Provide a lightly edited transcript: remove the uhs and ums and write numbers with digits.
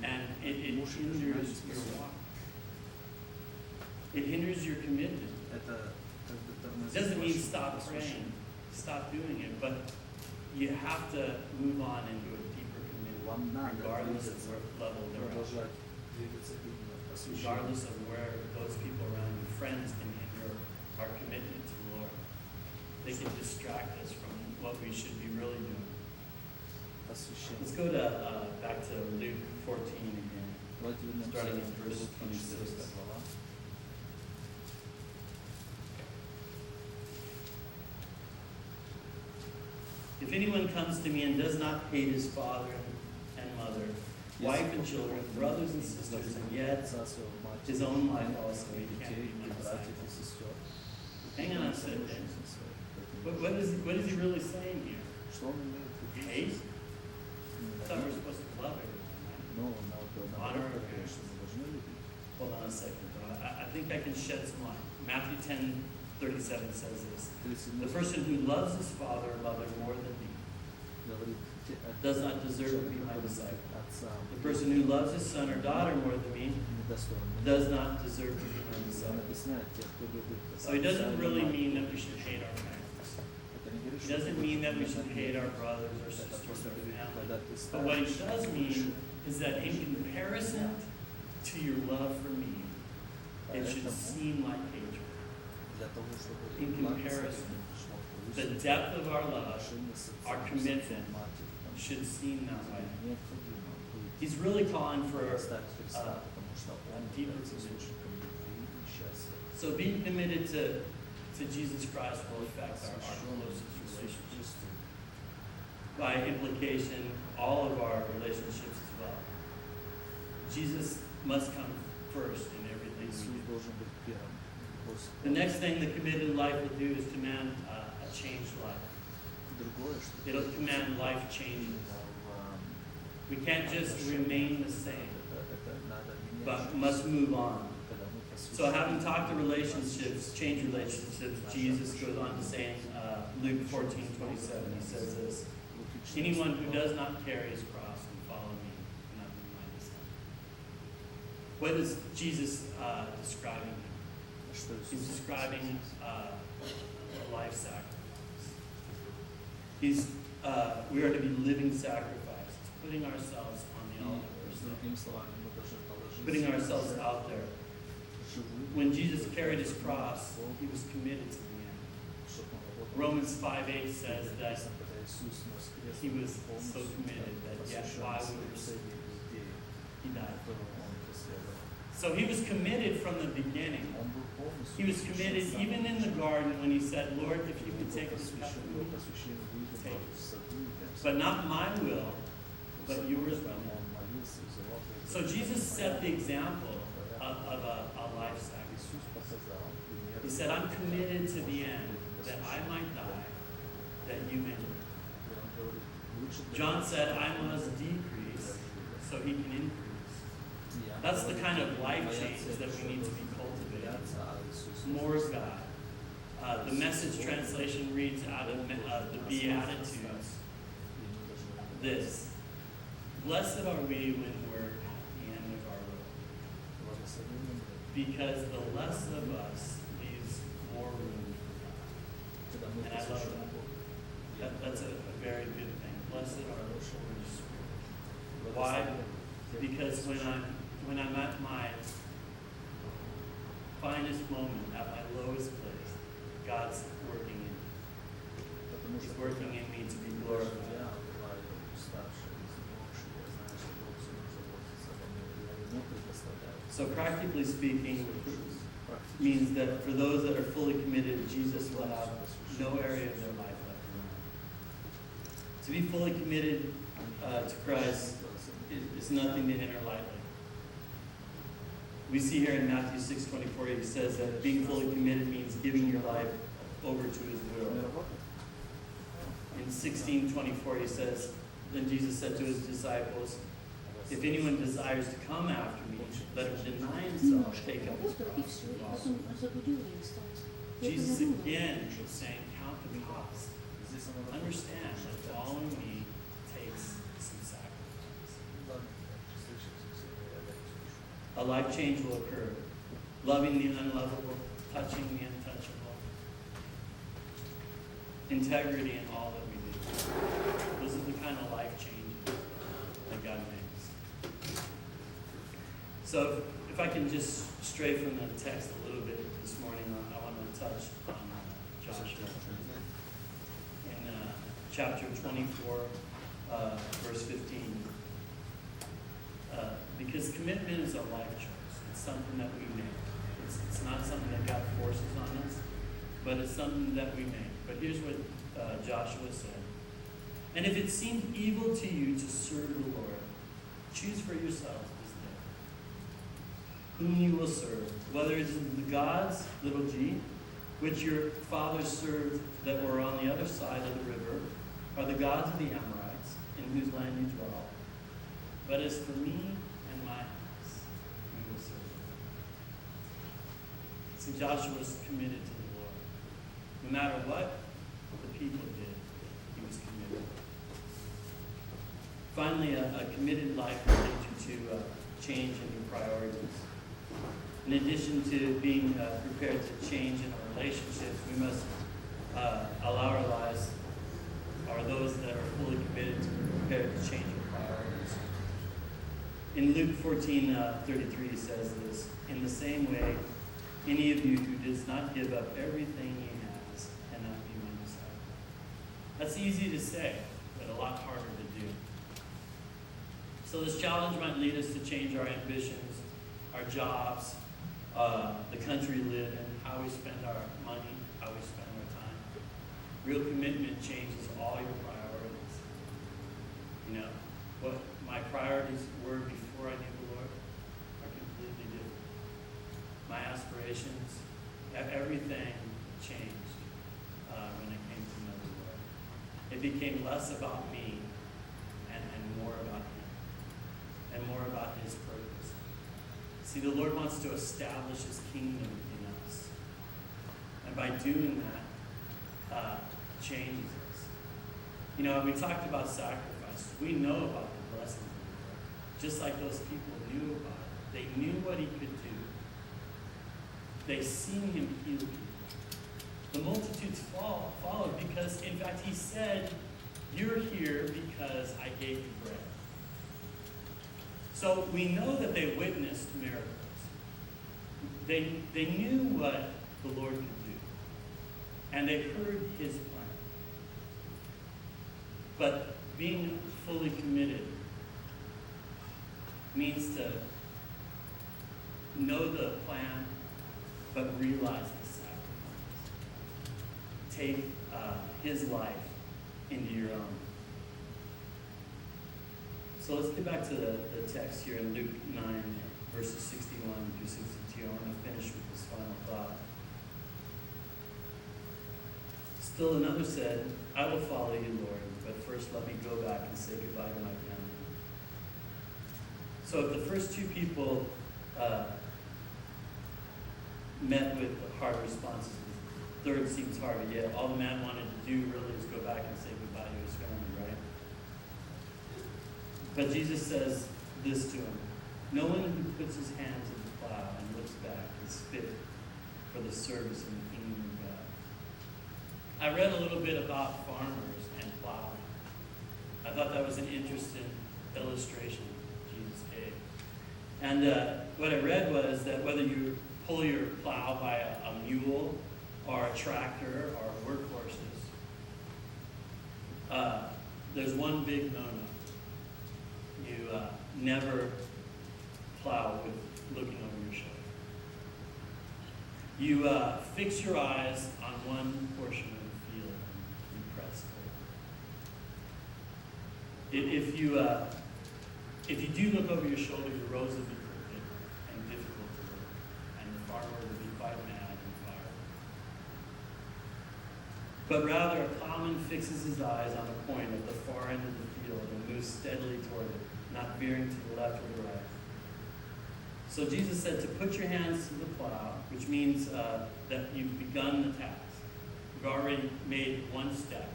And it hinders your walk. It hinders your commitment. It doesn't mean stop praying, stop doing it, but you have to move on into a deeper commitment, regardless of what level they're at. Regardless of where those people around you, friends, can hinder our commitment to the Lord. They can distract us from what we should be really doing. Let's go to back to Luke 14 again, starting in verse 26. If anyone comes to me and does not hate his father and mother, wife and children, brothers and sisters, and yet his own life also, he can't be my disciple. Hang on a second. What is he really saying here? Hate? I thought we were supposed to love it. Honor our parents. Hold on a second. I think I can shed some light. Matthew 10:37 says this. The person who loves his father or mother more than me does not deserve to be my disciple. The person who loves his son or daughter more than me does not deserve to be my disciple. So he doesn't really mean that we should hate our parents. He doesn't mean that we should hate our brothers or sisters or family. But what he does mean is that in comparison to your love for me, it should seem like hatred. In comparison, the depth of our love, our commitment, should seem that way. He's really calling for a deeper commitment. So being committed to Jesus Christ will affect our closest relationships. By implication, all of our relationships as well. Jesus must come first in everything we do. The next thing the committed life will do is command a changed life. It'll command life changes. We can't just remain the same, but must move on. So having talked to relationships, change relationships, Jesus goes on to say in Luke 14:27, he says this, anyone who does not carry his cross and follow me cannot be my disciple. What is Jesus describing here? He's describing a life sacrifice. We are to be living sacrifices, putting ourselves on the altar, putting ourselves out there. When Jesus carried his cross, he was committed to the end. Romans 5:8 says that he was so committed that yet while we were sick, he died. So he was committed from the beginning. He was committed even in the garden when he said, Lord, if you could take this cup from me, take it. But not my will, but yours will. So Jesus set the example of a life sacrifice. He said, I'm committed to the end, that I might die, that you may live. John said, I must decrease so he can increase. That's the kind of life change that we need to be cultivating. More of God. The Message translation reads out of the Beatitudes this. Blessed are we when we're at the end of our road. Because the less of us leaves more room for God. And I love that. That's a very good thing. Blessed are the Holy Spirit. Why? Because when I'm at my finest moment, at my lowest place, God's working in me. He's working in me to be glorified. So practically speaking, means that for those that are fully committed, Jesus will have no area of their life left alone. To be fully committed to Christ is nothing to enter lightly. We see here in Matthew 6:24, he says that being fully committed means giving your life over to his will. In 16:24, he says, then Jesus said to his disciples, if anyone desires to come after me, let him deny himself, take up his cross, and follow me. Jesus again is saying, count the cost. Understand that following me takes some sacrifice. a life change will occur. Loving the unlovable, touching the untouchable. Integrity in all that we do. Those are the kind of life changes that God makes. So if I can just stray from the text a little bit this morning, I want to touch on Joshua. In chapter 24, verse 15. Because commitment is a life choice. It's something that we make. It's not something that God forces on us, but it's something that we make. But here's what Joshua said. And if it seemed evil to you to serve the Lord, choose for yourselves this day whom you will serve, whether it's the gods, little g, which your fathers served that were on the other side of the river, or the gods of the Amorites, in whose land you dwell. But as for me and my house, we will serve the Lord. See, Joshua was committed to the Lord. No matter what the people did, he was committed. Finally, a committed life will lead you to change in your priorities. In addition to being prepared to change in our relationships, we must allow our lives, or those that are fully committed to be prepared to change our priorities. In Luke 14:33 says this, in the same way, any of you who does not give up everything he has cannot be my disciple. That's easy to say, but a lot harder to do. So this challenge might lead us to change our ambitions, our jobs, the country we live in, how we spend our money, how we spend our time. Real commitment changes all your priorities. You know, what my priorities were before I knew the Lord are completely different. My aspirations, everything changed when it came to know the Lord. It became less about me and more about Him, and more about His purpose. See, the Lord wants to establish His kingdom in us. And by doing that, changes us. You know, we talked about sacrifice. We know about the blessings of the Lord. Just like those people knew about it. They knew what He could do. They seen Him heal people. The multitudes followed because, in fact, He said, you're here because I gave you bread. So we know that they witnessed miracles. They knew what the Lord could do. And they heard His plan. But being fully committed means to know the plan, but realize the sacrifice. Take His life into your own. So let's get back to the text here in Luke 9, verses 61 through 62. I want to finish with this final thought. Still another said, I will follow you, Lord, but first let me go back and say goodbye to my family. So if the first two people met with hard responses, the third seems hard, yet all the man wanted to do really is go back and say goodbye to his family, right? But Jesus says this to him, no one who puts his hands in the plow and looks back is fit for the service in the kingdom of God. I read a little bit about farmers and plowing. I thought that was an interesting illustration Jesus gave. And what I read was that whether you pull your plow by a mule or a tractor or workhorses, there's one big no-no. You never plow with looking over your shoulder. You fix your eyes on one portion of the field and you press forward. If you do look over your shoulder, your roads will be crooked and difficult to work, and the farmer will be quite mad and fired. But rather, a plowman fixes his eyes on a point at the far end of the field and moves steadily toward it, not veering to the left or the right. So Jesus said to put your hands to the plow, which means that you've begun the task. You've already made one step.